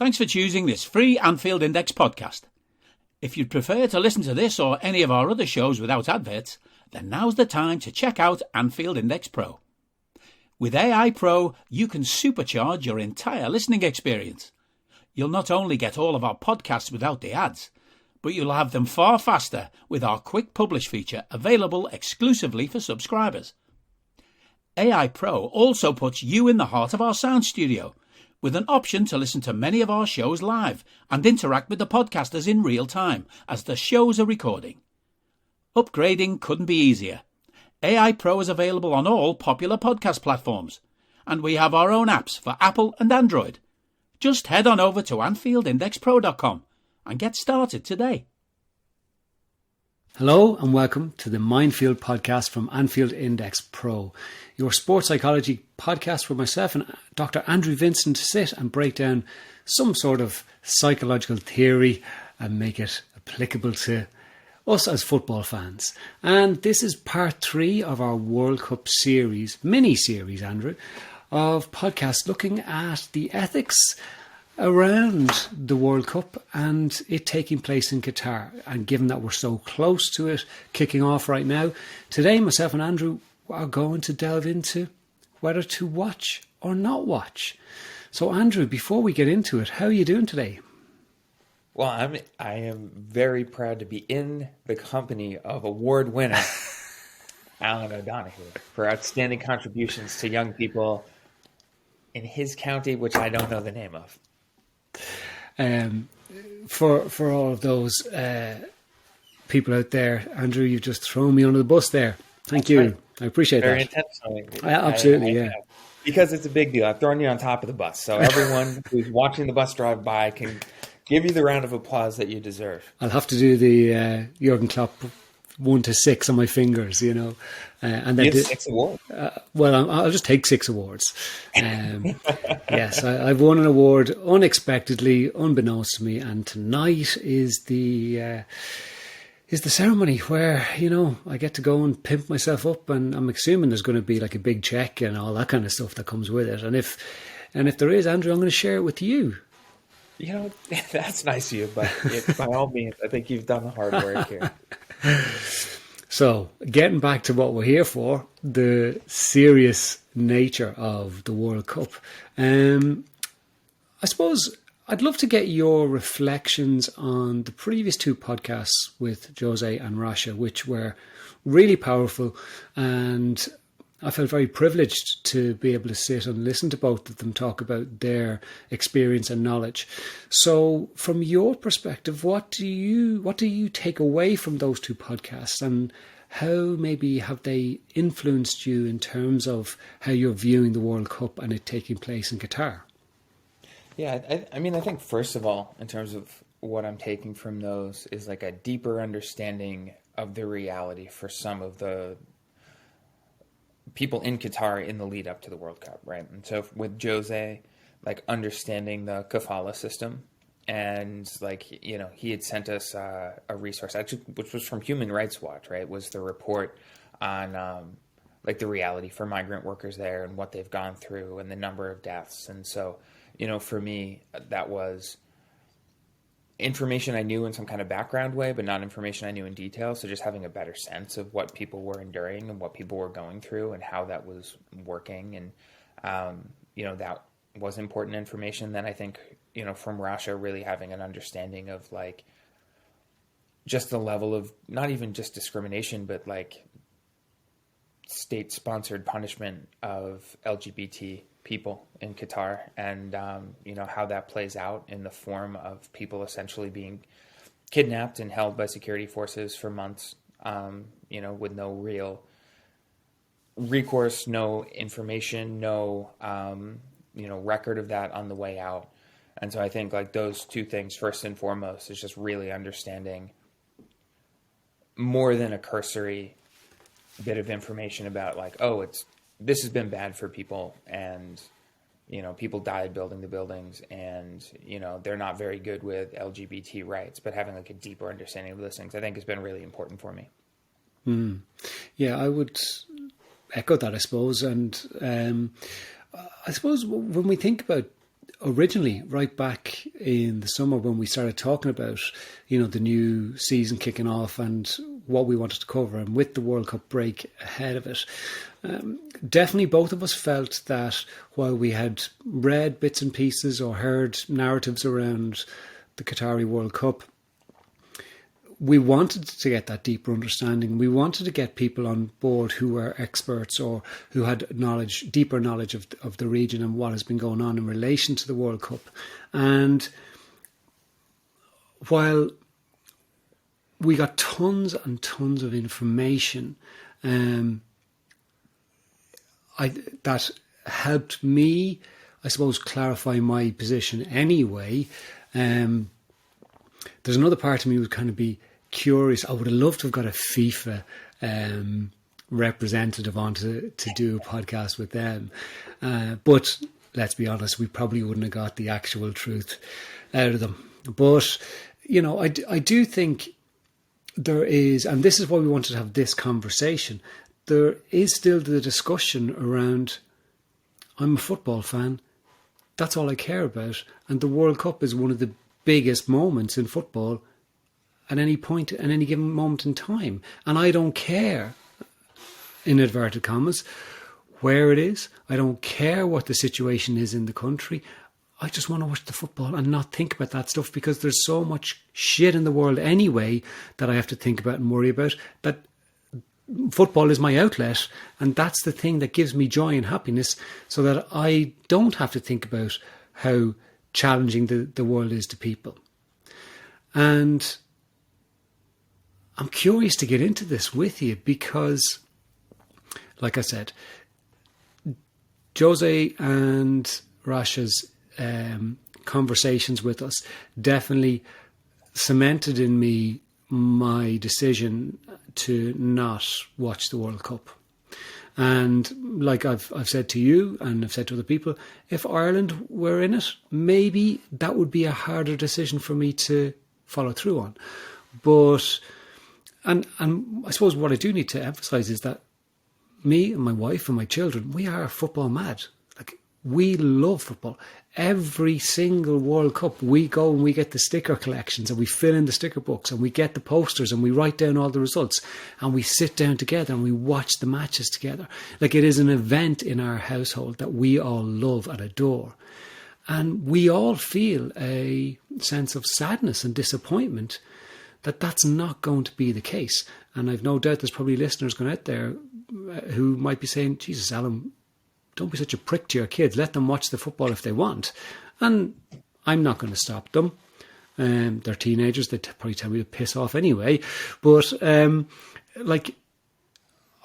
Thanks for choosing this free Anfield Index podcast. If you'd prefer to listen to this or any of our other shows without adverts, then now's the time to check out Anfield Index Pro. With AI Pro, you can supercharge your entire listening experience. You'll not only get all of our podcasts without the ads, but you'll have them far faster with our quick publish feature available exclusively for subscribers. AI Pro also puts you in the heart of our sound studio, with an option to listen to many of our shows live and interact with the podcasters in real time as the shows are recording. Upgrading couldn't be easier. AI Pro is available on all popular podcast platforms, and we have our own apps for Apple and Android. Just head on over to AnfieldIndexPro.com and get started today. Hello and welcome to the Mindfield podcast from Anfield Index Pro, your sports psychology podcast where myself and Dr. Andrew Vincent sit and break down some sort of psychological theory and make it applicable to us as football fans. And this is part 3 of our World Cup series, mini-series, Andrew, of podcasts looking at the ethics around the World Cup and it taking place in Qatar. And given that we're so close to it kicking off right now, today myself and Andrew are going to delve into whether to watch or not watch. So Andrew, before we get into it, how are you doing today? Well, I am very proud to be in the company of award winner Alan O'Donoghue for outstanding contributions to young people in his county, which I don't know the name of. For all of those people out there, Andrew, you've just thrown me under the bus there. Thank you. Right. I appreciate Very that. Very intentionally. Absolutely, yeah. Because it's a big deal. I've thrown you on top of the bus. So everyone who's watching the bus drive by can give you the round of applause that you deserve. I'll have to do the Jurgen Klopp 1 to 6 on my fingers, you know. And then 6 awards. Well, I'll just take 6 awards. Yes, I've won an award unexpectedly, unbeknownst to me, and tonight is the ceremony where, you know, I get to go and pimp myself up, and I'm assuming there's going to be like a big check and all that kind of stuff that comes with it. And if there is, Andrew, I'm going to share it with you. You know, that's nice of you, but by all means, I think you've done the hard work here. So, getting back to what we're here for, the serious nature of the World Cup. I suppose I'd love to get your reflections on the previous 2 podcasts with Jose and Rasha, which were really powerful, and I felt very privileged to be able to sit and listen to both of them talk about their experience and knowledge. So from your perspective, what do you take away from those 2 podcasts, and how maybe have they influenced you in terms of how you're viewing the World Cup and it taking place in Qatar? Yeah, I mean, I think first of all, in terms of what I'm taking from those is like a deeper understanding of the reality for some of the people in Qatar in the lead up to the World Cup, right? And so with Jose, like understanding the kafala system, and like, you know, he had sent us a resource, actually, which was from Human Rights Watch, right? Was the report on like the reality for migrant workers there and what they've gone through and the number of deaths. And so, you know, for me, that was information I knew in some kind of background way, but not information I knew in detail. So just having a better sense of what people were enduring and what people were going through and how that was working. And, you know, that was important information. Then I think, you know, from Rasha, really having an understanding of like just the level of not even just discrimination, but like state sponsored punishment of LGBT people in Qatar, and you know, how that plays out in the form of people essentially being kidnapped and held by security forces for months, you know, with no real recourse, no information, no you know, record of that on the way out. And so I think like those 2 things, first and foremost, is just really understanding more than a cursory bit of information about like, oh, this has been bad for people, and, you know, people died building the buildings, and, you know, they're not very good with LGBT rights, but having like a deeper understanding of those things, I think has been really important for me. Yeah, I would echo that, I suppose. And I suppose when we think about originally, right back in the summer when we started talking about, the new season kicking off and what we wanted to cover, and with the World Cup break ahead of it, definitely both of us felt that while we had read bits and pieces or heard narratives around the Qatari World Cup, we wanted to get that deeper understanding. We wanted to get people on board who were experts or who had deeper knowledge of the region and what has been going on in relation to the World Cup. And while we got tons and tons of information that helped me, I suppose, clarify my position anyway, there's another part of me would kind of be curious. I would have loved to have got a FIFA representative on to do a podcast with them. But let's be honest, we probably wouldn't have got the actual truth out of them. But, I do think there is, and this is why we wanted to have this conversation, there is still the discussion around, I'm a football fan, that's all I care about. And the World Cup is one of the biggest moments in football at any point, at any given moment in time. And I don't care, in inverted commas, where it is. I don't care what the situation is in the country. I just want to watch the football and not think about that stuff, because there's so much shit in the world anyway that I have to think about and worry about, that football is my outlet, and that's the thing that gives me joy and happiness, so that I don't have to think about how challenging the world is to people. And I'm curious to get into this with you because, like I said, Jose and Rasha's conversations with us definitely cemented in me my decision to not watch the World Cup. And like I've said to you and I've said to other people, if Ireland were in it, maybe that would be a harder decision for me to follow through on. But and I suppose what I do need to emphasise is that me and my wife and my children, we are football mad. Like, we love football. Every single World Cup, we go and we get the sticker collections and we fill in the sticker books and we get the posters and we write down all the results and we sit down together and we watch the matches together. Like, it is an event in our household that we all love and adore. And we all feel a sense of sadness and disappointment that that's not going to be the case. And I've no doubt there's probably listeners going out there who might be saying, Jesus, Alan, don't be such a prick to your kids. Let them watch the football if they want. And I'm not going to stop them. They're teenagers. They'd probably tell me to piss off anyway. But I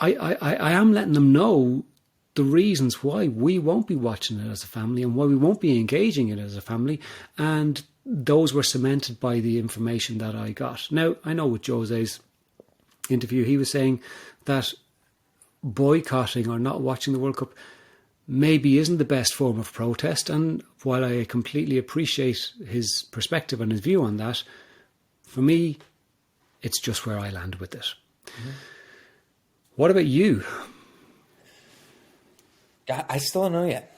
am letting them know the reasons why we won't be watching it as a family and why we won't be engaging in it as a family. And those were cemented by the information that I got. Now, I know with Jose's interview, he was saying that boycotting or not watching the World Cup maybe isn't the best form of protest. And while I completely appreciate his perspective and his view on that, for me, it's just where I land with it. Mm-hmm. What about you? I still don't know yet.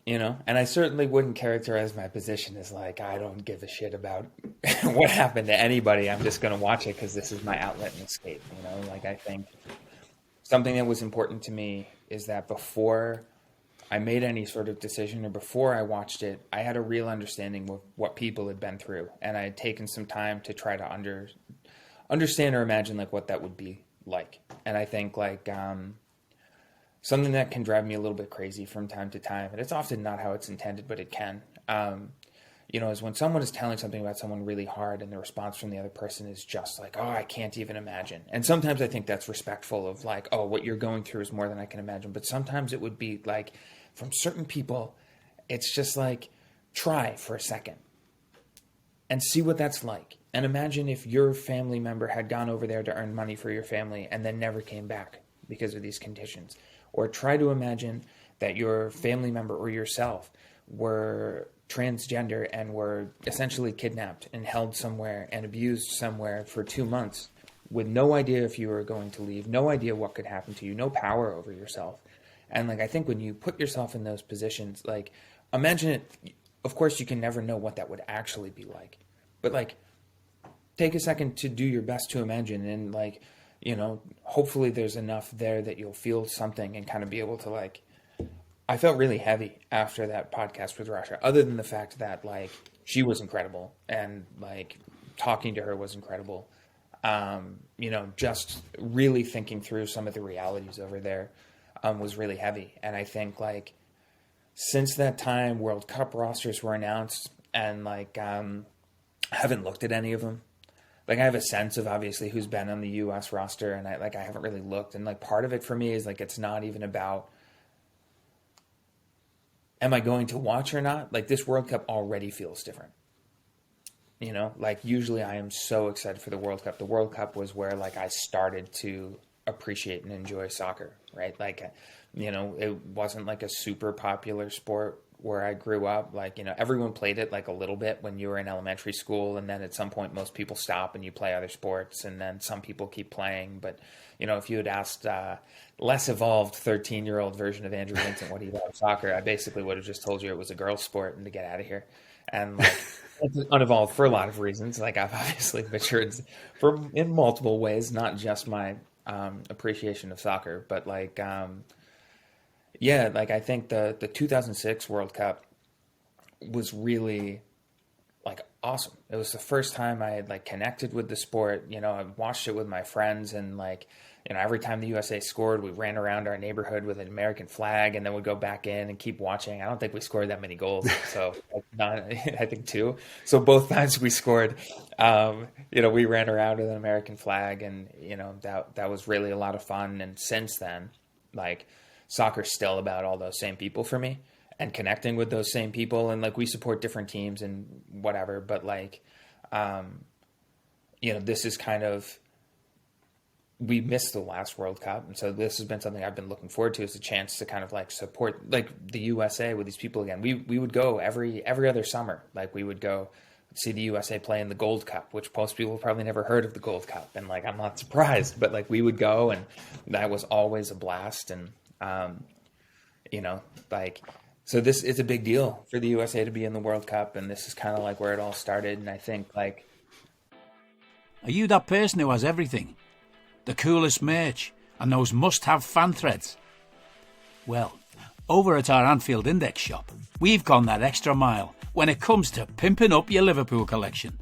And I certainly wouldn't characterize my position as like, I don't give a shit about what happened to anybody. I'm just going to watch it because this is my outlet and escape. I think something that was important to me is that before I made any sort of decision or before I watched it, I had a real understanding of what people had been through. And I had taken some time to try to understand or imagine like what that would be like. And I think something that can drive me a little bit crazy from time to time, and it's often not how it's intended, but it can, is when someone is telling something about someone really hard and the response from the other person is just like, oh, I can't even imagine. And sometimes I think that's respectful of like, oh, what you're going through is more than I can imagine. But sometimes it would be like, from certain people, it's just like, try for a second and see what that's like. And imagine if your family member had gone over there to earn money for your family and then never came back because of these conditions. Or try to imagine that your family member or yourself were transgender and were essentially kidnapped and held somewhere and abused somewhere for 2 months with no idea if you were going to leave, no idea what could happen to you, no power over yourself. And I think when you put yourself in those positions, imagine it of course, you can never know what that would actually be like. But like, take a second to do your best to imagine, and like, hopefully there's enough there that you'll feel something and kind of be able to like. I felt really heavy after that podcast with Rasha, other than the fact that like she was incredible and like talking to her was incredible. Just really thinking through some of the realities over there was really heavy. And I think like since that time, World Cup rosters were announced, and like I haven't looked at any of them. Like I have a sense of obviously who's been on the U.S. roster, and I haven't really looked. And like part of it for me is like it's not even about am I going to watch or not? Like this World Cup already feels different. Like usually I am so excited for the World Cup. The World Cup was where like I started to appreciate and enjoy soccer, right? Like, it wasn't like a super popular sport where I grew up. Like, everyone played it like a little bit when you were in elementary school. And then at some point, most people stop and you play other sports. And then some people keep playing. But, if you had asked less evolved 13-year-old version of Andrew Vincent what he thought of soccer, I basically would have just told you it was a girl's sport and to get out of here. And like, it's unevolved for a lot of reasons. Like I've obviously matured in multiple ways, not just my appreciation of soccer, but like, like I think the 2006 World Cup was really like awesome. It was the first time I had like connected with the sport. I watched it with my friends, and like, every time the USA scored, we ran around our neighborhood with an American flag, and then we'd go back in and keep watching. I don't think we scored that many goals. So I think 2. So both times we scored, we ran around with an American flag, and, that was really a lot of fun. And since then, like soccer's still about all those same people for me and connecting with those same people. And like, we support different teams and whatever, but like, this is kind of, we missed the last World Cup. And so this has been something I've been looking forward to, is a chance to kind of like support like the USA with these people again. We would go every other summer. Like we would go see the USA play in the Gold Cup, which most people probably never heard of the Gold Cup. And like, I'm not surprised, but like we would go, and that was always a blast. And, like, so this is a big deal for the USA to be in the World Cup. And this is kind of like where it all started. And I think like, are you that person who has everything? The coolest merch, and those must-have fan threads? Well, over at our Anfield Index shop, we've gone that extra mile when it comes to pimping up your Liverpool collection.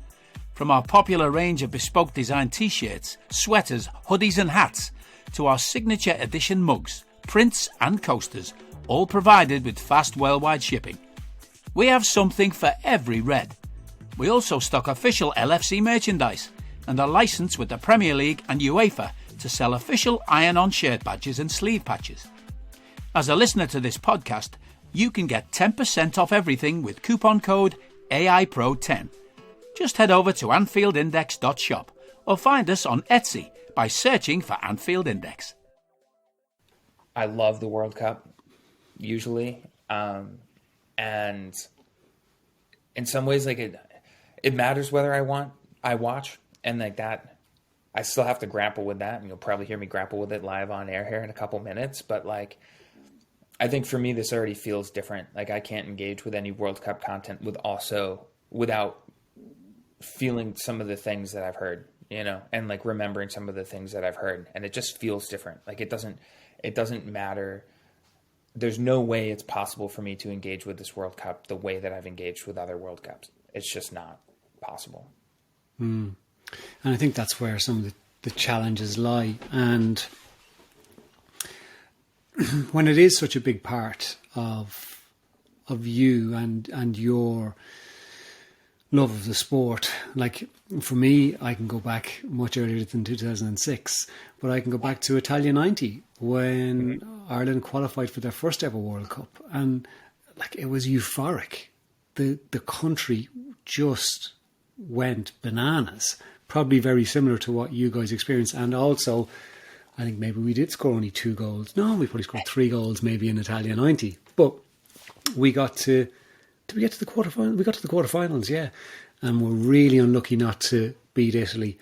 From our popular range of bespoke design t-shirts, sweaters, hoodies and hats, to our signature edition mugs, prints and coasters, all provided with fast worldwide shipping. We have something for every red. We also stock official LFC merchandise and are licensed with the Premier League and UEFA to sell official iron-on shirt badges and sleeve patches. As a listener to this podcast, you can get 10% off everything with coupon code AIPRO10. Just head over to AnfieldIndex.shop or find us on Etsy by searching for Anfield Index. I love the World Cup, usually. And in some ways, like it matters whether I watch. And like that, I still have to grapple with that. And you'll probably hear me grapple with it live on air here in a couple minutes. But like, I think for me, this already feels different. Like I can't engage with any World Cup content without feeling some of the things that I've heard, and like remembering some of the things that I've heard. And it just feels different. Like it doesn't matter. There's no way it's possible for me to engage with this World Cup the way that I've engaged with other World Cups. It's just not possible. And I think that's where some of the challenges lie. And when it is such a big part of you and your love of the sport, like for me, I can go back much earlier than 2006, but I can go back to Italia 90 when Ireland qualified for their first ever World Cup. And like, it was euphoric. The country just went bananas. Probably very similar to what you guys experienced. And also, I think maybe we did score only 2 goals. No, we probably scored 3 goals maybe in Italia 90. But we got to... Did we get to the quarterfinals? We got to the quarterfinals, yeah. And we're really unlucky not to beat Italy.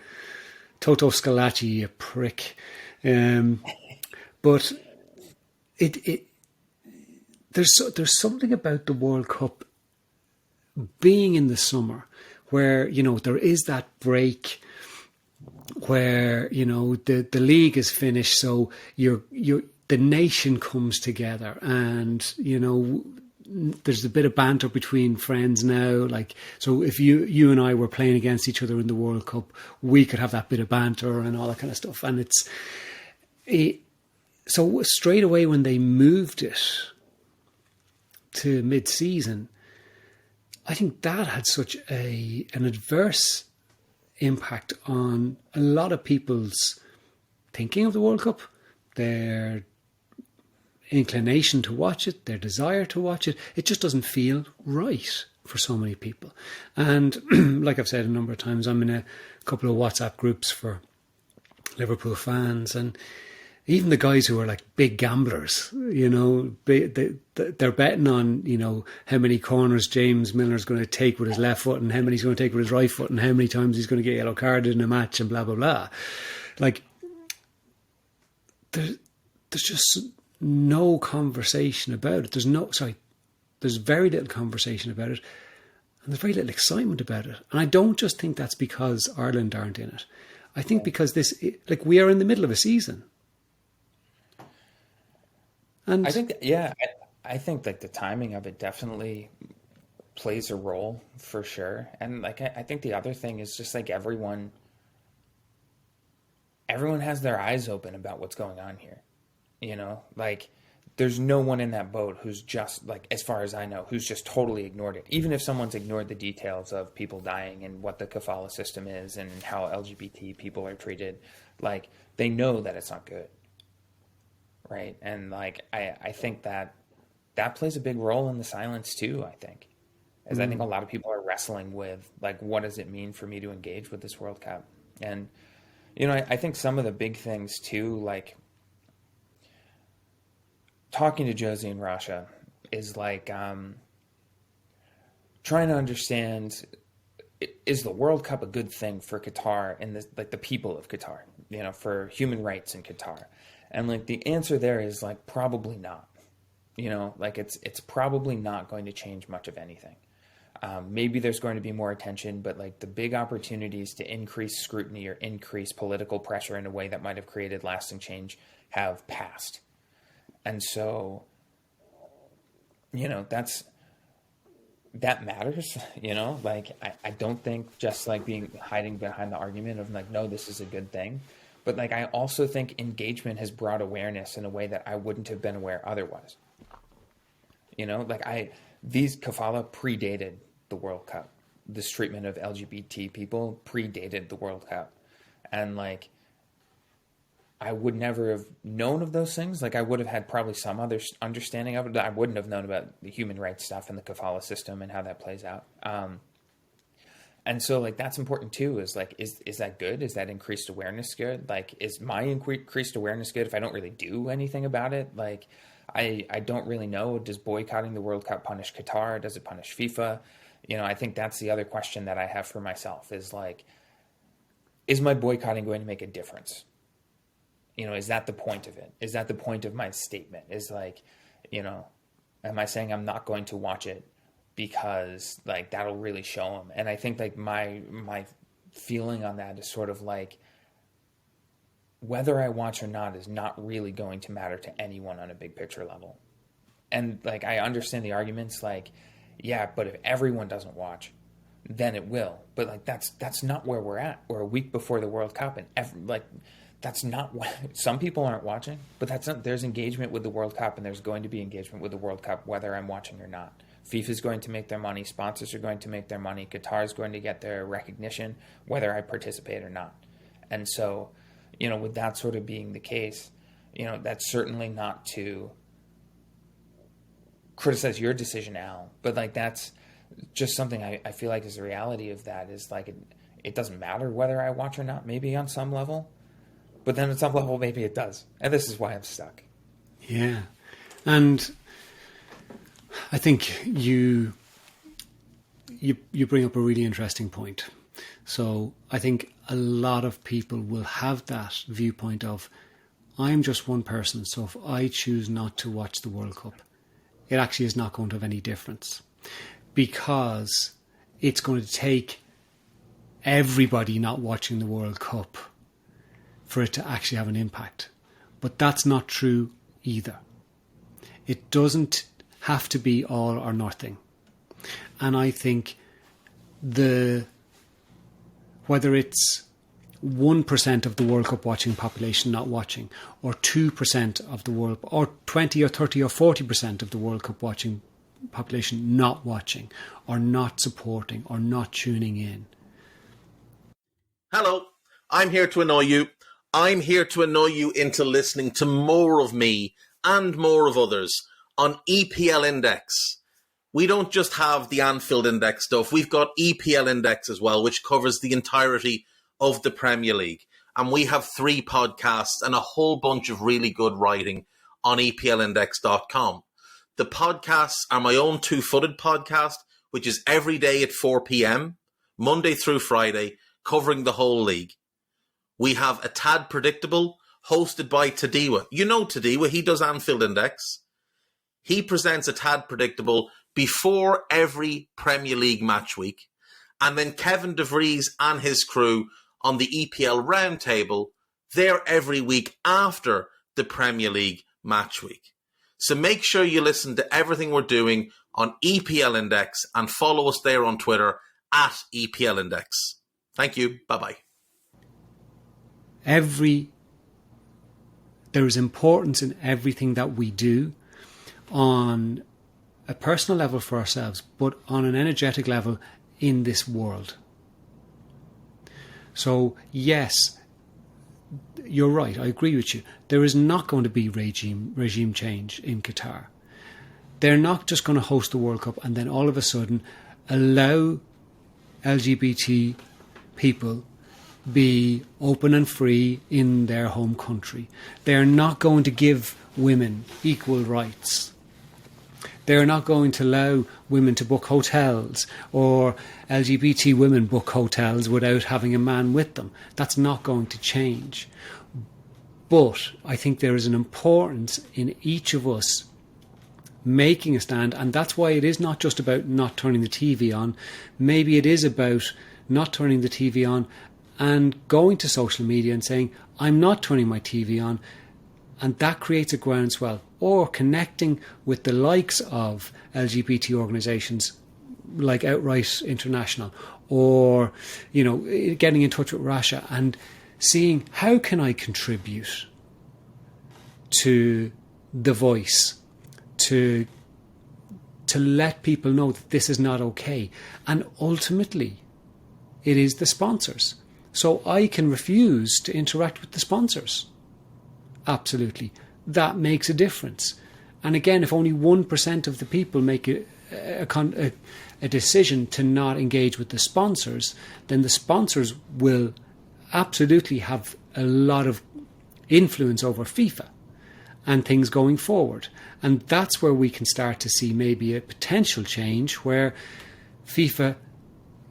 Toto Scalacci, you prick. But there's something about the World Cup being in the summer where, there is that break where, the league is finished. So the nation comes together and, there's a bit of banter between friends now. Like, so if you and I were playing against each other in the World Cup, we could have that bit of banter and all that kind of stuff. And so straight away when they moved it to mid-season, I think that had such an adverse impact on a lot of people's thinking of the World Cup, their inclination to watch it, their desire to watch it. It just doesn't feel right for so many people. And like I've said a number of times, I'm in a couple of WhatsApp groups for Liverpool fans, and even the guys who are like big gamblers, they're betting on, how many corners James Milner's going to take with his left foot and how many he's going to take with his right foot and how many times he's going to get yellow carded in a match and blah, blah, blah. Like, there's just no conversation about it. There's very little conversation about it, and there's very little excitement about it. And I don't just think that's because Ireland aren't in it. I think because we are in the middle of a season. And I think, I think like the timing of it definitely plays a role for sure. And like, I think the other thing is just like everyone has their eyes open about what's going on here. Like there's no one in that boat who's just like, as far as I know, who's just totally ignored it. Even if someone's ignored the details of people dying and what the kafala system is and how LGBT people are treated, like they know that it's not good. Right. And like, I think that plays a big role in the silence too, I think. As I think a lot of people are wrestling with like, what does it mean for me to engage with this World Cup? And, I think some of the big things too, like talking to Josie in Russia is like trying to understand, is the World Cup a good thing for Qatar and the people of Qatar, for human rights in Qatar? And like the answer there is like probably not, like it's probably not going to change much of anything. Maybe there's going to be more attention, but like the big opportunities to increase scrutiny or increase political pressure in a way that might have created lasting change have passed. And so, that matters, like I don't think just like hiding behind the argument of like, no, this is a good thing. But like, I also think engagement has brought awareness in a way that I wouldn't have been aware otherwise. These kafala predated the World Cup. This treatment of LGBT people predated the World Cup. And like, I would never have known of those things. Like I would have had probably some other understanding of it. I wouldn't have known about the human rights stuff and the kafala system and how that plays out. And so like, that's important too, is like, is that good? Is that increased awareness good? Like, is my increased awareness good if I don't really do anything about it? Like, I don't really know. Does boycotting the World Cup punish Qatar? Does it punish FIFA? I think that's the other question that I have for myself is like, is my boycotting going to make a difference? Is that the point of it? Is that the point of my statement? Is like, am I saying I'm not going to watch it because like that'll really show them? And I think like my feeling on that is sort of like, whether I watch or not is not really going to matter to anyone on a big picture level. And like, I understand the arguments like, yeah, but if everyone doesn't watch, then it will. But like, that's not where we're at. We're a week before the World Cup, and that's not what some people aren't watching, but that's not, there's engagement with the World Cup, and there's going to be engagement with the World Cup, whether I'm watching or not. FIFA is going to make their money. Sponsors are going to make their money. Qatar is going to get their recognition, whether I participate or not. And so, with that sort of being the case, that's certainly not to criticize your decision, Al, but like, that's just something I feel like is the reality of that is like, it doesn't matter whether I watch or not, maybe on some level, but then at some level, maybe it does. And this is why I'm stuck. Yeah. And I think you bring up a really interesting point. So I think a lot of people will have that viewpoint of, I'm just one person, so if I choose not to watch the World Cup, it actually is not going to have any difference. because it's going to take everybody not watching the World Cup for it to actually have an impact. But that's not true either. It doesn't have to be all or nothing. And I think whether it's 1% of the World Cup watching population not watching, or 2% of the World, or 20 or 30 or 40% of the World Cup watching population not watching, or not supporting, or not tuning in. Hello, I'm here to annoy you. I'm here to annoy you into listening to more of me and more of others on EPL Index. We don't just have the Anfield Index stuff. We've got EPL Index as well, which covers the entirety of the Premier League. And we have 3 podcasts and a whole bunch of really good writing on EPLindex.com. The podcasts are my own Two-Footed podcast, which is every day at 4 p.m, Monday through Friday, covering the whole league. We have A Tad Predictable, hosted by Tadiwa. You know Tadiwa, he does Anfield Index. He presents A Tad Predictable before every Premier League match week. And then Kevin DeVries and his crew on the EPL Roundtable, they're every week after the Premier League match week. So make sure you listen to everything we're doing on EPL Index and follow us there on Twitter at EPL Index. Thank you. Bye-bye. There is importance in everything that we do on a personal level for ourselves, but on an energetic level in this world. So, yes, you're right. I agree with you. There is not going to be regime change in Qatar. They're not just going to host the World Cup and then all of a sudden allow LGBT people be open and free in their home country. They're not going to give women equal rights. They're not going to allow women to book hotels or LGBT women book hotels without having a man with them. That's not going to change. But I think there is an importance in each of us making a stand, and that's why it is not just about not turning the TV on. Maybe it is about not turning the TV on and going to social media and saying, I'm not turning my TV on, and that creates a groundswell. Or connecting with the likes of LGBT organisations like Outright International, or, you know, getting in touch with Russia and seeing how can I contribute to the voice, to let people know that this is not okay. And ultimately, it is the sponsors. So I can refuse to interact with the sponsors. Absolutely. That makes a difference. And again, if only 1% of the people make a decision to not engage with the sponsors, then the sponsors will absolutely have a lot of influence over FIFA and things going forward. And that's where we can start to see maybe a potential change where FIFA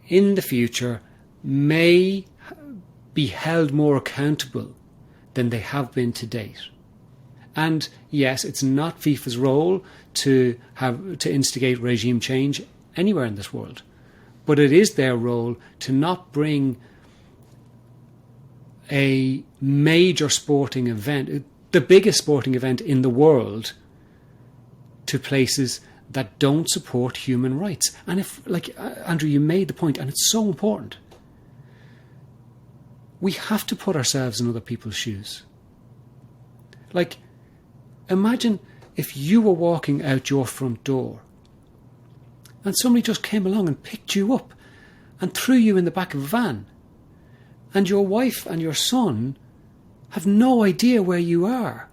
in the future may be held more accountable than they have been to date. And yes, it's not FIFA's role to instigate regime change anywhere in this world, but it is their role to not bring a major sporting event, the biggest sporting event in the world, to places that don't support human rights. And if, like Andrew, you made the point, and it's so important, we have to put ourselves in other people's shoes. Like, imagine if you were walking out your front door and somebody just came along and picked you up and threw you in the back of a van, and your wife and your son have no idea where you are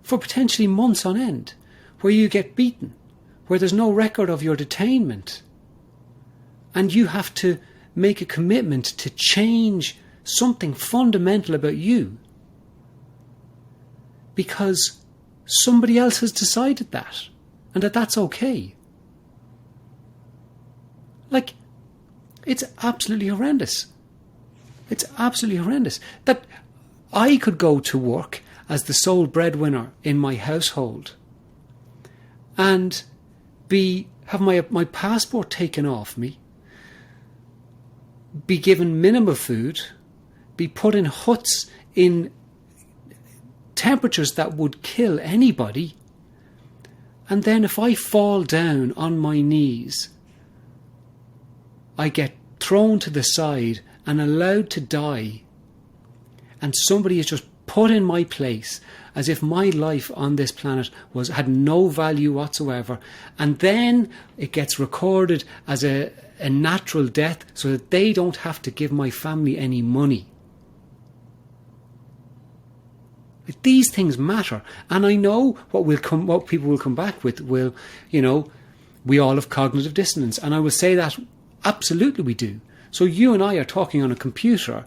for potentially months on end, where you get beaten, where there's no record of your detainment, and you have to make a commitment to change something fundamental about you because somebody else has decided that, and that's okay. Like, it's absolutely horrendous. It's absolutely horrendous that I could go to work as the sole breadwinner in my household and be have my passport taken off me, be given minimal food, be put in huts in temperatures that would kill anybody, and then if I fall down on my knees, I get thrown to the side and allowed to die, and somebody is just put in my place as if my life on this planet had no value whatsoever, and then it gets recorded as a natural death so that they don't have to give my family any money. These things matter, and I know what people will come back with will, we all have cognitive dissonance, and I will say that absolutely we do. So you and I are talking on a computer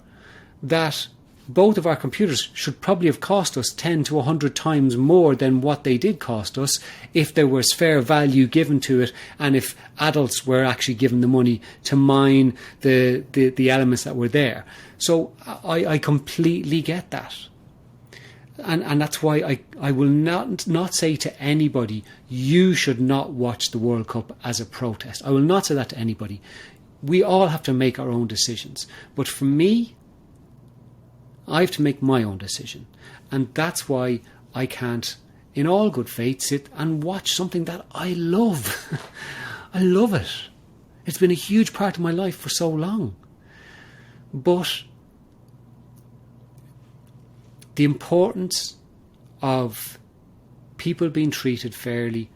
that both of our computers should probably have cost us 10 to 100 times more than what they did cost us if there was fair value given to it, and if adults were actually given the money to mine the elements that were there. So I completely get that. And that's why I will not say to anybody, you should not watch the World Cup as a protest. I will not say that to anybody. We all have to make our own decisions. But for me, I have to make my own decision. And that's why I can't, in all good faith, sit and watch something that I love. I love it. It's been a huge part of my life for so long. But the importance of people being treated fairly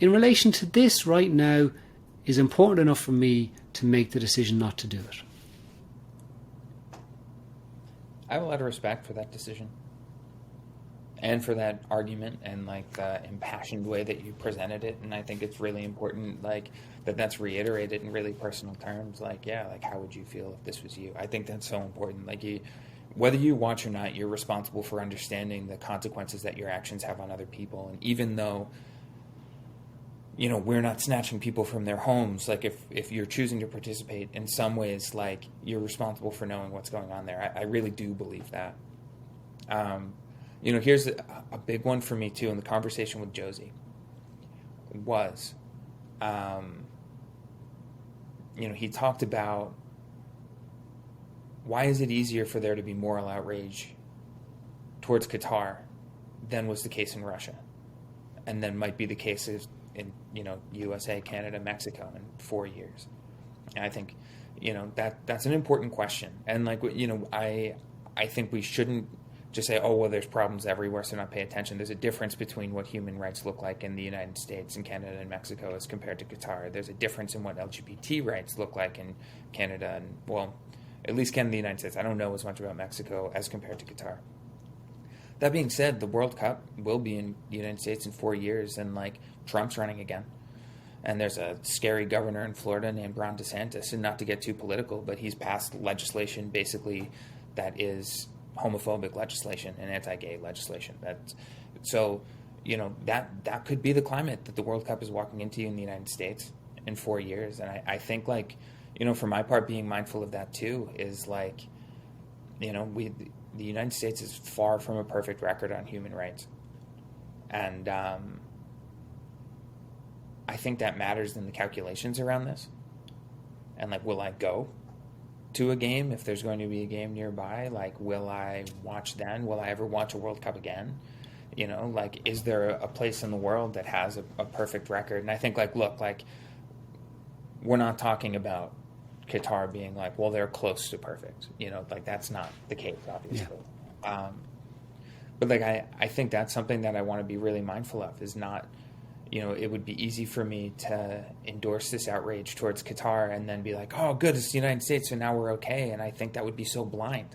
in relation to this right now is important enough for me to make the decision not to do it. I have a lot of respect for that decision and for that argument and the impassioned way that you presented it. And I think it's really important that's reiterated in really personal terms. How would you feel if this was you? I think that's so important. Whether you watch or not, you're responsible for understanding the consequences that your actions have on other people. And even though, we're not snatching people from their homes, if you're choosing to participate in some ways, you're responsible for knowing what's going on there. I really do believe that. Here's a big one for me too in the conversation with Josie was, he talked about, why is it easier for there to be moral outrage towards Qatar than was the case in Russia, and then might be the cases in USA, Canada, Mexico in 4 years? And I think that's an important question, and I think we shouldn't just say, oh well, there's problems everywhere, so not pay attention. There's a difference between what human rights look like in the United States and Canada and Mexico as compared to Qatar. There's a difference in what LGBT rights look like in Canada and at least Canada and the United States. I don't know as much about Mexico as compared to Qatar. That being said, the World Cup will be in the United States in 4 years, and Trump's running again. And there's a scary governor in Florida named Ron DeSantis, and not to get too political, but he's passed legislation basically that is homophobic legislation and anti-gay legislation. That could be the climate that the World Cup is walking into in the United States in 4 years. And I think for my part, being mindful of that too is the United States is far from a perfect record on human rights. And I think that matters in the calculations around this. And will I go to a game if there's going to be a game nearby? Will I watch then? Will I ever watch a World Cup again? Is there a place in the world that has a perfect record? And I think we're not talking about Qatar being they're close to perfect. That's not the case, obviously. Yeah. But I think that's something that I want to be really mindful of, is not, it would be easy for me to endorse this outrage towards Qatar and then be oh, good, it's the United States, so now we're okay. And I think that would be so blind.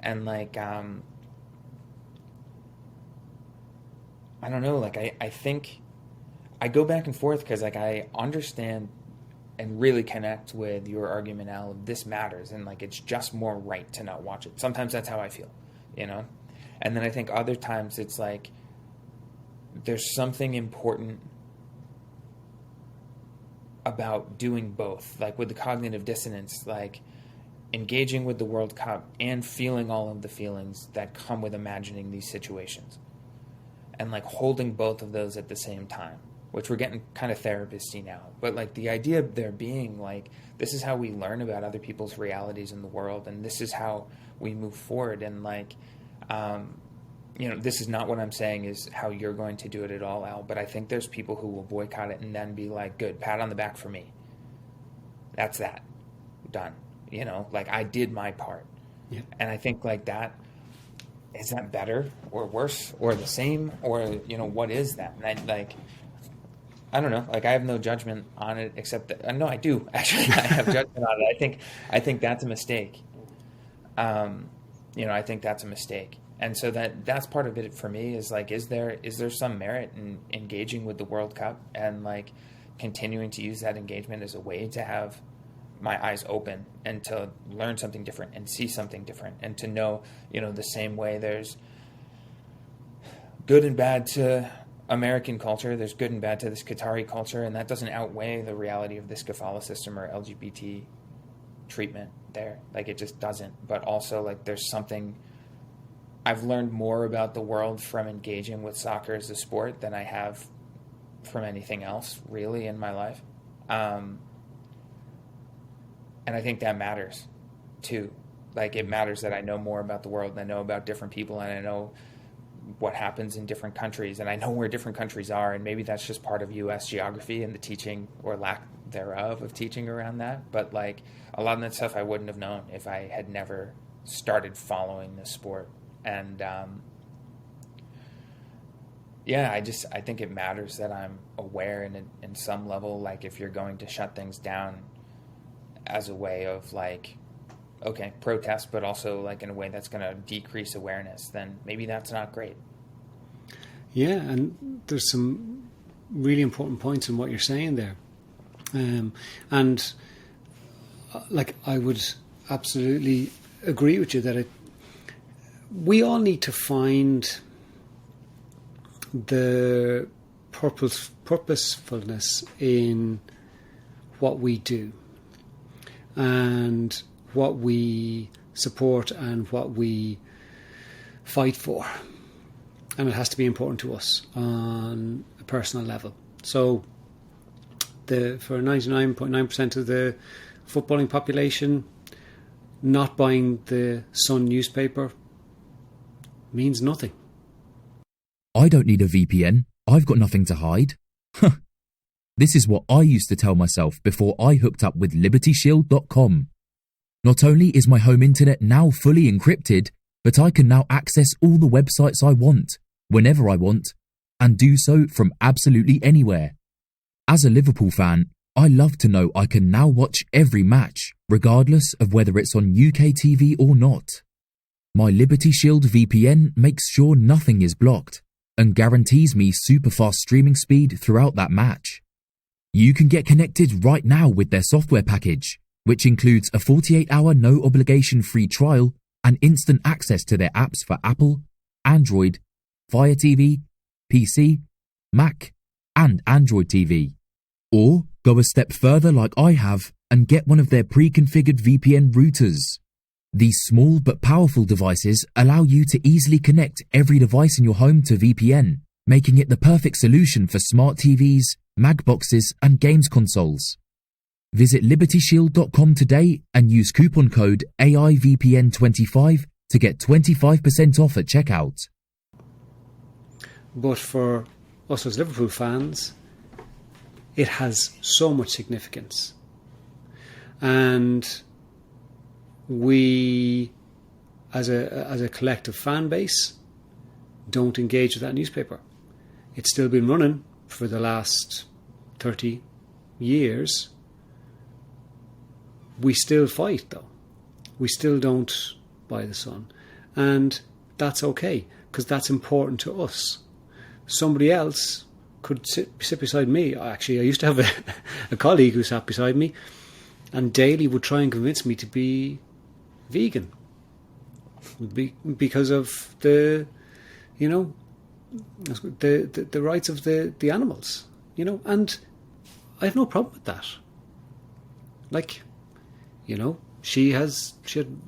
And I don't know, I think I go back and forth because I understand and really connect with your argument, Al, of this matters, and it's just more right to not watch it. Sometimes that's how I feel, and then I think other times it's there's something important about doing both, with the cognitive dissonance, engaging with the World Cup and feeling all of the feelings that come with imagining these situations, and holding both of those at the same time. which we're getting kind of therapist-y now. But like the idea of there being like, this is how we learn about other people's realities in the world, and this is how we move forward. And like, this is not what I'm saying is how you're going to do it at all, Al, but I think there's people who will boycott it and then be like, good, pat on the back for me. That's that. Done. Like I did my part. Yeah. And I think like that, is that better or worse or the same, or, what is that? And I don't know. Like I have no judgment on it, except that, no, I do actually. I have judgment on it. I think that's a mistake. I think that's a mistake. And so that's part of it for me is like, is there some merit in engaging with the World Cup and like continuing to use that engagement as a way to have my eyes open and to learn something different and see something different and to know, the same way there's good and bad to American culture, there's good and bad to this Qatari culture, and that doesn't outweigh the reality of this Catholicism or LGBT treatment there. Like it just doesn't. But also like there's something, I've learned more about the world from engaging with soccer as a sport than I have from anything else really in my life. And I think that matters too. Like it matters that I know more about the world and I know about different people and I know what happens in different countries and I know where different countries are, and maybe that's just part of U.S. geography and the teaching or lack thereof of teaching around that. But like a lot of that stuff I wouldn't have known if I had never started following this sport. And I think it matters that I'm aware in some level, like if you're going to shut things down as a way of like, okay, protest, but also like in a way that's going to decrease awareness, then maybe that's not great. Yeah, and there's some really important points in what you're saying there. And like I would absolutely agree with you that we all need to find the purposefulness in what we do and what we support and what we fight for. And it has to be important to us on a personal level. So for 99.9% of the footballing population, not buying the Sun newspaper means nothing. I don't need a VPN. I've got nothing to hide. This is what I used to tell myself before I hooked up with LibertyShield.com. Not only is my home internet now fully encrypted, but I can now access all the websites I want, whenever I want, and do so from absolutely anywhere. As a Liverpool fan, I love to know I can now watch every match, regardless of whether it's on UK TV or not. My Liberty Shield VPN makes sure nothing is blocked and guarantees me super fast streaming speed throughout that match. You can get connected right now with their software package, which includes a 48-hour no-obligation free trial and instant access to their apps for Apple, Android, Fire TV, PC, Mac, and Android TV. Or go a step further like I have and get one of their pre-configured VPN routers. These small but powerful devices allow you to easily connect every device in your home to VPN, making it the perfect solution for smart TVs, mag boxes, and games consoles. Visit LibertyShield.com today and use coupon code AIVPN25 to get 25% off at checkout. But for us as Liverpool fans, it has so much significance. And we, as a collective fan base, don't engage with that newspaper. It's still been running for the last 30 years. We still fight, though. We still don't buy the Sun. And that's okay, because that's important to us. Somebody else could sit beside me. Actually, I used to have a colleague who sat beside me and daily would try and convince me to be vegan. Because of the rights of the animals, and I have no problem with that. she had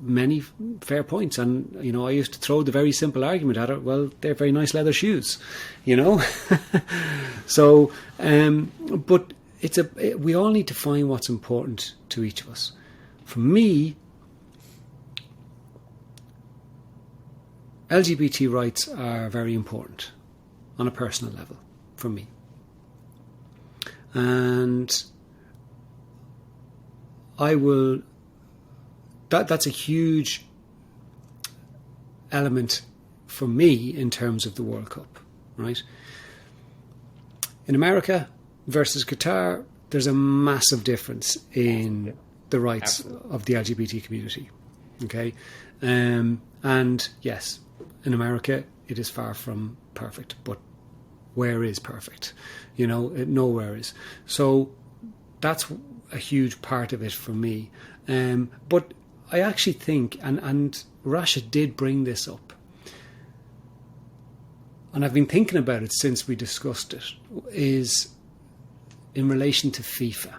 many fair points, and I used to throw the very simple argument at her. Well, they're very nice leather shoes, So, but we all need to find what's important to each of us. For me, LGBT rights are very important on a personal level for me, and I will. That's a huge element for me in terms of the World Cup, right? In America versus Qatar, there's a massive difference in the rights of the LGBT community, okay? And yes, in America, it is far from perfect, but where is perfect? Nowhere is. So that's a huge part of it for me. But I actually think, and Rasha did bring this up, and I've been thinking about it since we discussed it, is in relation to FIFA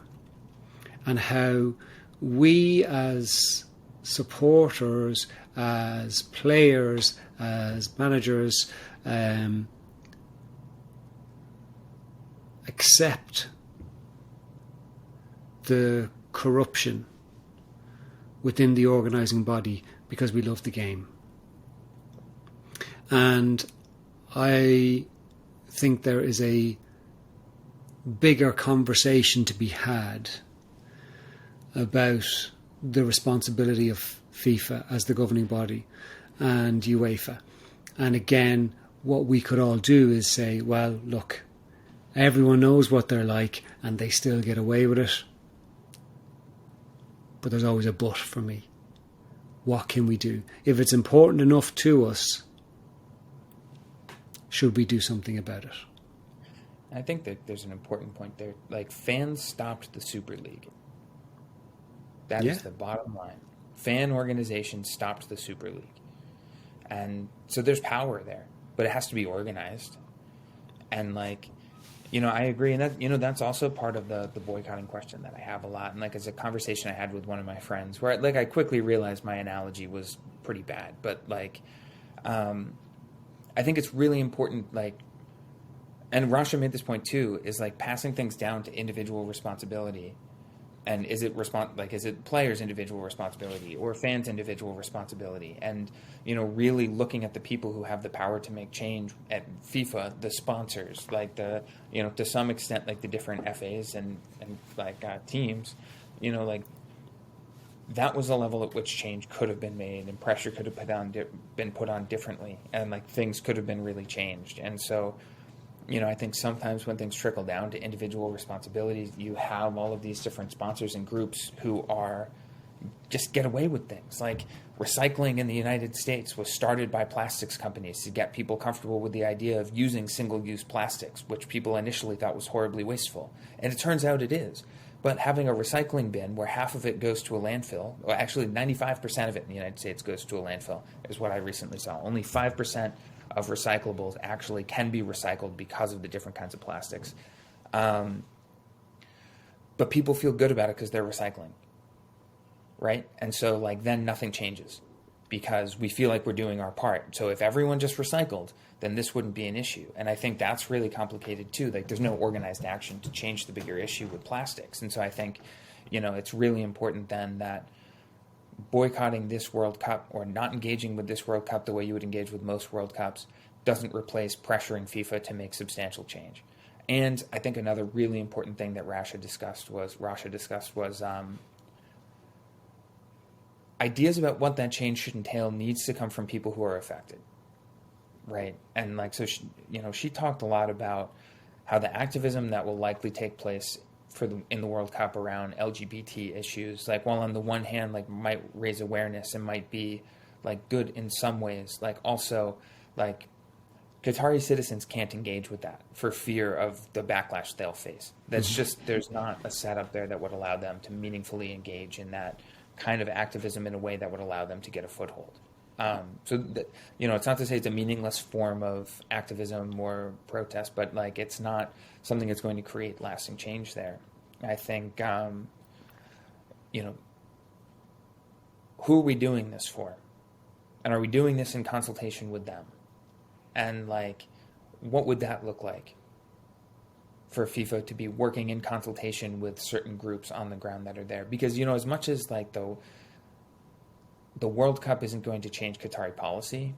and how we as supporters, as players, as managers, accept the corruption within the organising body because we love the game. And I think there is a bigger conversation to be had about the responsibility of FIFA as the governing body and UEFA. And again, what we could all do is say, well, look, everyone knows what they're like and they still get away with it. But there's always a but for me. What can we do? If it's important enough to us, should we do something about it? I think that there's an important point there. Like, fans stopped the Super League. That is the bottom line. Fan organizations stopped the Super League. And so there's power there, but it has to be organized. And I agree. And that, that's also part of the boycotting question that I have a lot. And it's a conversation I had with one of my friends where I quickly realized my analogy was pretty bad. But I think it's really important, and Rasha made this point too, is passing things down to individual responsibility. And is it players' individual responsibility or fans' individual responsibility? And, really looking at the people who have the power to make change at FIFA, the sponsors, to some extent, the different FAs and teams, that was the level at which change could have been made and pressure could have been put on differently. And things could have been really changed. And so, I think sometimes when things trickle down to individual responsibilities, you have all of these different sponsors and groups who are just get away with things. Recycling in the United States was started by plastics companies to get people comfortable with the idea of using single-use plastics, which people initially thought was horribly wasteful. And it turns out it is. But having a recycling bin where half of it goes to a landfill, or actually 95% of it in the United States goes to a landfill, is what I recently saw. Only 5% of recyclables actually can be recycled because of the different kinds of plastics. But people feel good about it because they're recycling, right? And so then nothing changes because we feel like we're doing our part. So if everyone just recycled, then this wouldn't be an issue. And I think that's really complicated too. There's no organized action to change the bigger issue with plastics. And so I think, it's really important then that boycotting this World Cup or not engaging with this World Cup the way you would engage with most World Cups doesn't replace pressuring FIFA to make substantial change. And I think another really important thing that Rasha discussed was ideas about what that change should entail needs to come from people who are affected, right? And so she talked a lot about how the activism that will likely take place in the World Cup around LGBT issues, while on the one hand, might raise awareness and might be good in some ways, also Qatari citizens can't engage with that for fear of the backlash they'll face. That's just, there's not a setup there that would allow them to meaningfully engage in that kind of activism in a way that would allow them to get a foothold. It's not to say it's a meaningless form of activism or protest, but it's not something that's going to create lasting change there. I think, who are we doing this for? And are we doing this in consultation with them? And like, what would that look like for FIFA to be working in consultation with certain groups on the ground that are there? Because, you know, as much as like the World Cup isn't going to change Qatari policy,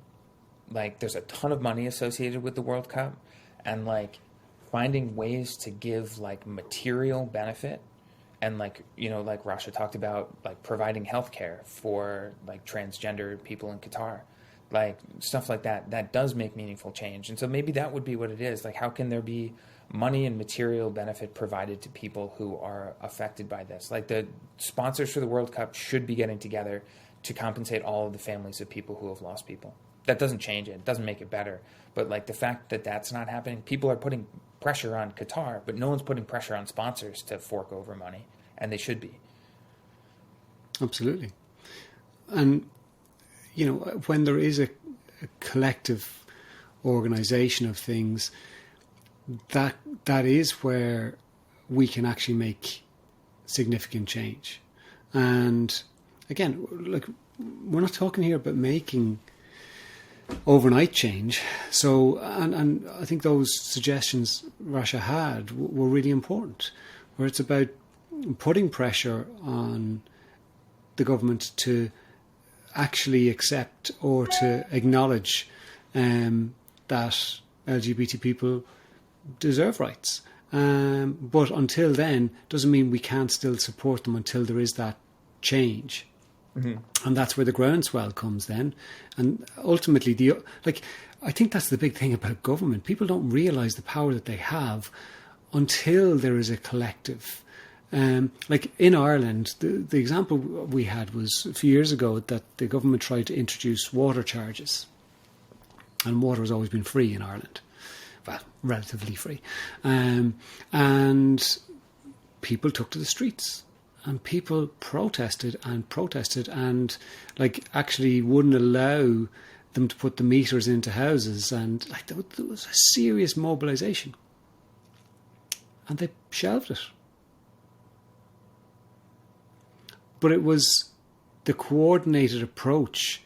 like there's a ton of money associated with the World Cup, and like finding ways to give like material benefit, and like, you know, like Rasha talked about, like providing healthcare for like transgender people in Qatar, like stuff like that, that does make meaningful change. And so maybe that would be what it is. Like, how can there be money and material benefit provided to people who are affected by this? Like, the sponsors for the World Cup should be getting together to compensate all of the families of people who have lost people. That doesn't change it. It doesn't make it better. But like the fact that that's not happening, people are putting pressure on Qatar, but no one's putting pressure on sponsors to fork over money, and they should be. Absolutely. And, you know, when there is a collective organisation of things, that is where we can actually make significant change. And again, like, we're not talking here about making overnight change. So, and I think those suggestions Rasha had were really important, where it's about putting pressure on the government to actually accept or to acknowledge that LGBT people deserve rights. But until then, doesn't mean we can't still support them until there is that change. Mm-hmm. And that's where the groundswell comes then. And ultimately, I think that's the big thing about government. People don't realise the power that they have until there is a collective. Like in Ireland, the example we had was a few years ago that the government tried to introduce water charges. And water has always been free in Ireland. Well, relatively free. And people took to the streets. And people protested and like actually wouldn't allow them to put the meters into houses, and like there was a serious mobilisation, and they shelved it. But it was the coordinated approach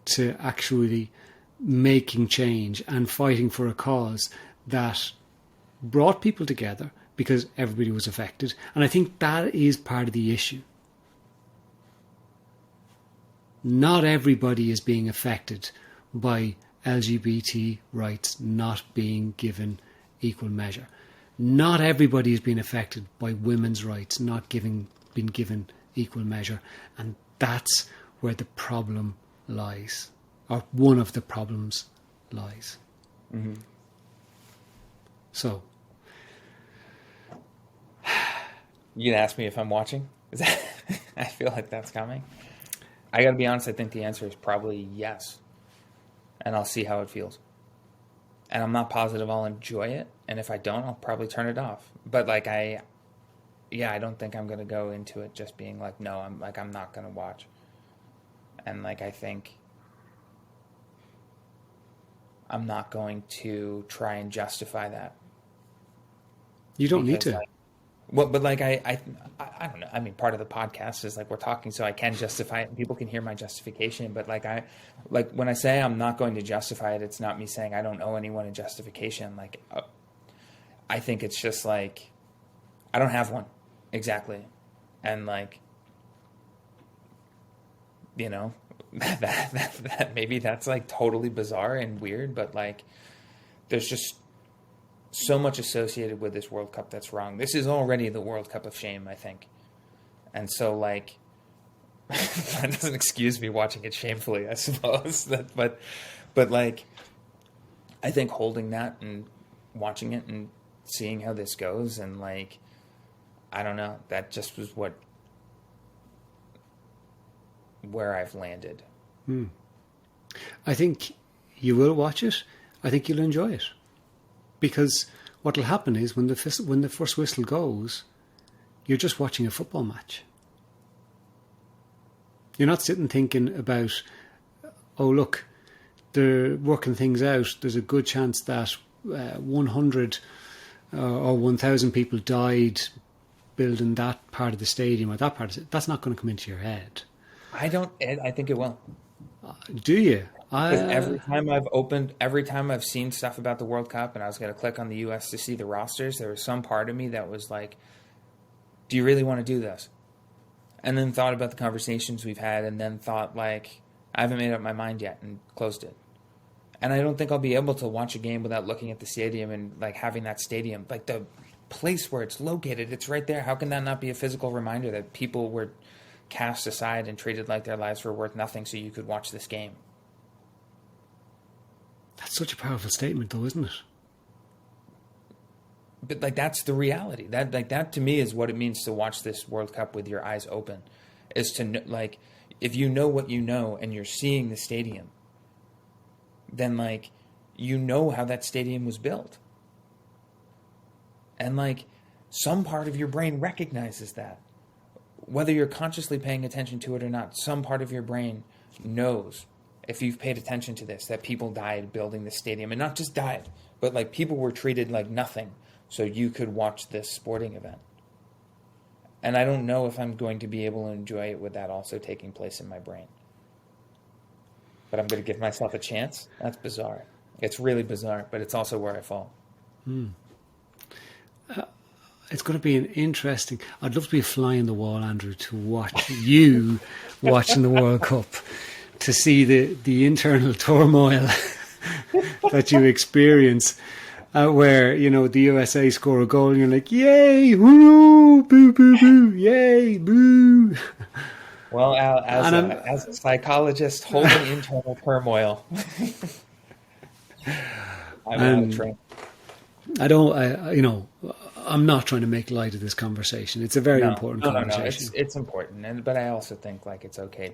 to actually making change and fighting for a cause that brought people together, because everybody was affected. And I think that is part of the issue. Not everybody is being affected by LGBT rights not being given equal measure. Not everybody is being affected by women's rights not being given equal measure. And that's where the problem lies, or one of the problems lies. Mm-hmm. So, you can ask me if I'm watching. Is that, I feel like that's coming. I got to be honest, I think the answer is probably yes. And I'll see how it feels. And I'm not positive I'll enjoy it. And if I don't, I'll probably turn it off. But like I don't think I'm going to go into it just being like, no, I'm not going to watch. And like, I think I'm not going to try and justify that. You don't need to. Well, but like I don't know. I mean, part of the podcast is like we're talking, so I can justify it, and people can hear my justification. But like when I say I'm not going to justify it, it's not me saying I don't owe anyone a justification. Like, I think it's just like I don't have one exactly, and like, you know, that maybe that's like totally bizarre and weird, but like there's just so much associated with this World Cup that's wrong. This is already the World Cup of shame, I think. And so, like, that doesn't excuse me watching it shamefully, I suppose. But like, I think holding that and watching it and seeing how this goes, and like, I don't know, that just was where I've landed. I think you will watch it. I think you'll enjoy it. Because what will happen is when the first whistle goes, you're just watching a football match. You're not sitting thinking about, oh, look, they're working things out. There's a good chance that 100 or 1,000 people died building that part of the stadium or that part of it. That's not going to come into your head. I don't. I think it will. Do you? Because every time I've seen stuff about the World Cup, and I was going to click on the U.S. to see the rosters, there was some part of me that was like, "Do you really want to do this?" And then thought about the conversations we've had, and then thought like, "I haven't made up my mind yet," and closed it. And I don't think I'll be able to watch a game without looking at the stadium and like having that stadium, like the place where it's located. It's right there. How can that not be a physical reminder that people were cast aside and treated like their lives were worth nothing so you could watch this game? That's such a powerful statement, though, isn't it? But like that's the reality. That to me is what it means to watch this World Cup with your eyes open. Is to like, if you know what you know and you're seeing the stadium, then like you know how that stadium was built. And like some part of your brain recognizes that. Whether you're consciously paying attention to it or not, some part of your brain knows, if you've paid attention to this, that people died building the stadium. And not just died, but like people were treated like nothing so you could watch this sporting event. And I don't know if I'm going to be able to enjoy it with that also taking place in my brain. But I'm going to give myself a chance. That's bizarre. It's really bizarre, but it's also where I fall. It's going to be an interesting... I'd love to be a fly in the wall, Andrew, to watch you watching the World Cup, to see the internal turmoil that you experience, where, you know, the USA score a goal and you're like, yay, woo, boo, boo, boo, yay, boo. Well, as a psychologist holding internal turmoil, I'm out of train. I'm not trying to make light of this conversation. It's a very important conversation. No. It's important, but I also think like it's okay.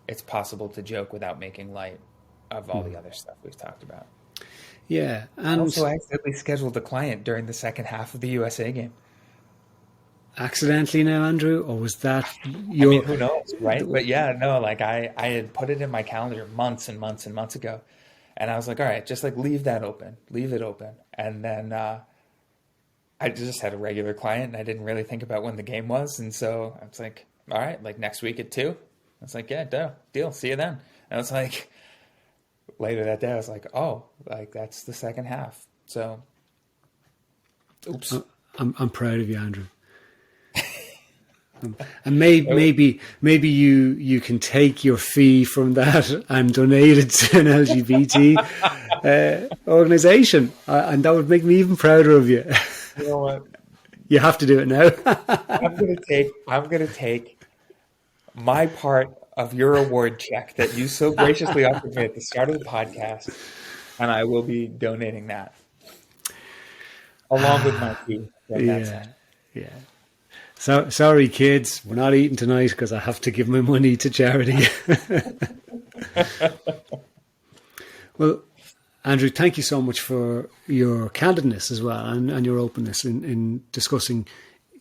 It's possible to joke without making light of all the other stuff we've talked about. Yeah, and also, I accidentally scheduled a client during the second half of the USA game. Accidentally now, Andrew, or was that your... I mean, who knows, right? But yeah, no, like I had put it in my calendar months and months and months ago. And I was like, all right, just like leave it open. And then I just had a regular client and I didn't really think about when the game was. And so I was like, all right, like next week at 2. I was like, yeah, deal. See you then. And I was like, later that day, I was like, oh, like that's the second half. So, oops. I'm proud of you, Andrew. And maybe you can take your fee from that and donate it to an LGBT organization, and that would make me even prouder of you. You know what? You have to do it now. I'm gonna take my part of your award check that you so graciously offered me at the start of the podcast, and I will be donating that along with my fee. Yeah. So sorry, kids, we're not eating tonight because I have to give my money to charity. Well, Andrew, thank you so much for your candidness as well and your openness in discussing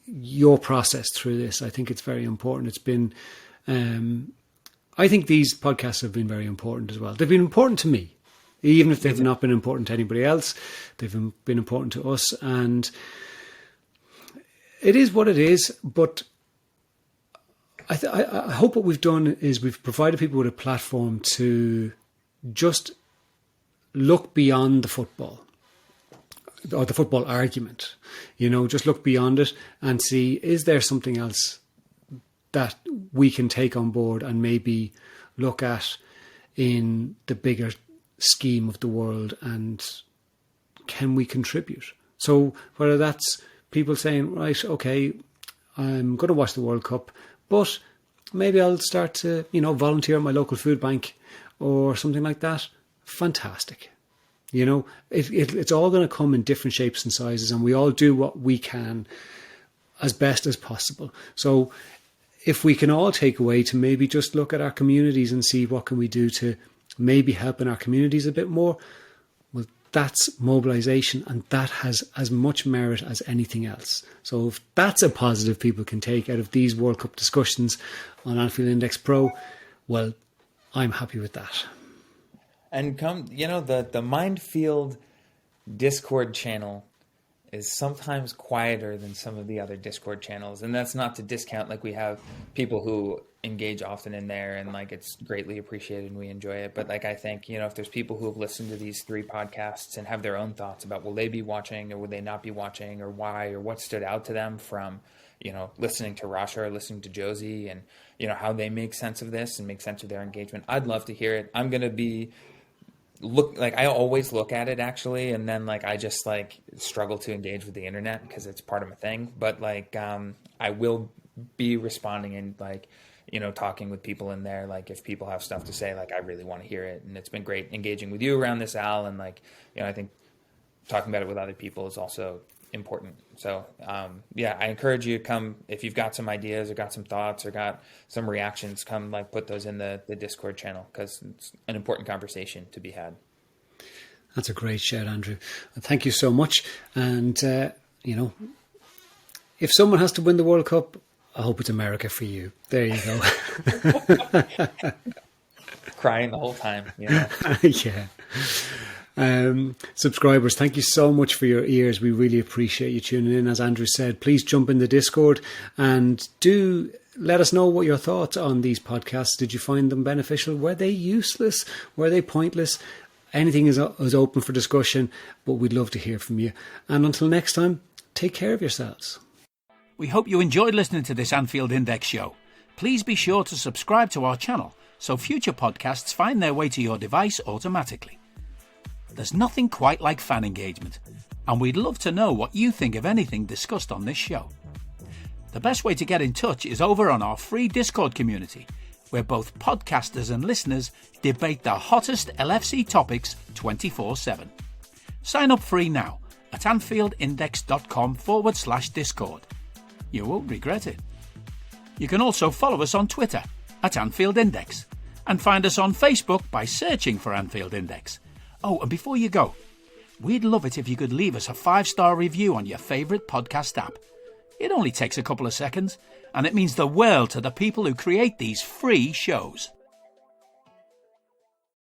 your process through this. I think it's very important. It's been, I think these podcasts have been very important as well. They've been important to me, even if they've not been important to anybody else. They've been important to us, and it is what it is, but I hope what we've done is we've provided people with a platform to just look beyond the football or the football argument. You know, just look beyond it and see, is there something else that we can take on board and maybe look at in the bigger scheme of the world, and can we contribute? So whether that's people saying, right, okay, I'm going to watch the World Cup, but maybe I'll start to, volunteer at my local food bank or something like that. Fantastic. It's all going to come in different shapes and sizes, and we all do what we can as best as possible. So if we can all take away to maybe just look at our communities and see what can we do to maybe help in our communities a bit more, well, that's mobilisation, and that has as much merit as anything else. So if that's a positive people can take out of these World Cup discussions on Anfield Index Pro, well, I'm happy with that. And the Mindfield Discord channel is sometimes quieter than some of the other Discord channels. And that's not to discount, like we have people who engage often in there, and like it's greatly appreciated and we enjoy it. But like I think, you know, if there's people who have listened to these 3 podcasts and have their own thoughts about will they be watching or will they not be watching, or why, or what stood out to them from, you know, listening to Rasha or listening to Josie, and you know how they make sense of this and make sense of their engagement, I'd love to hear it. I'm gonna be I always look at it actually, and then like I just like struggle to engage with the internet because it's part of my thing. But like I will be responding and like, you know, talking with people in there. Like if people have stuff to say, like I really want to hear it. And it's been great engaging with you around this, Al. And like, you know, I think talking about it with other people is also important. So yeah, I encourage you to come if you've got some ideas or got some thoughts or got some reactions, come like put those in the Discord channel, because it's an important conversation to be had. That's a great shout, Andrew. Thank you so much. And, you know, if someone has to win the World Cup, I hope it's America for you. There you go. Crying the whole time. Yeah. Yeah. Subscribers, thank you so much for your ears. We really appreciate you tuning in. As Andrew said, please jump in the Discord and do let us know what your thoughts on these podcasts. Did you find them beneficial? Were they useless? Were they pointless? Anything is open for discussion, but we'd love to hear from you. And until next time, take care of yourselves. We hope you enjoyed listening to this Anfield Index show. Please be sure to subscribe to our channel so future podcasts find their way to your device automatically. There's nothing quite like fan engagement, and we'd love to know what you think of anything discussed on this show. The best way to get in touch is over on our free Discord community, where both podcasters and listeners debate the hottest LFC topics 24/7. Sign up free now at AnfieldIndex.com/Discord. You won't regret it. You can also follow us on Twitter at Anfield Index and find us on Facebook by searching for Anfield Index. Oh, and before you go, we'd love it if you could leave us a 5-star review on your favourite podcast app. It only takes a couple of seconds, and it means the world to the people who create these free shows.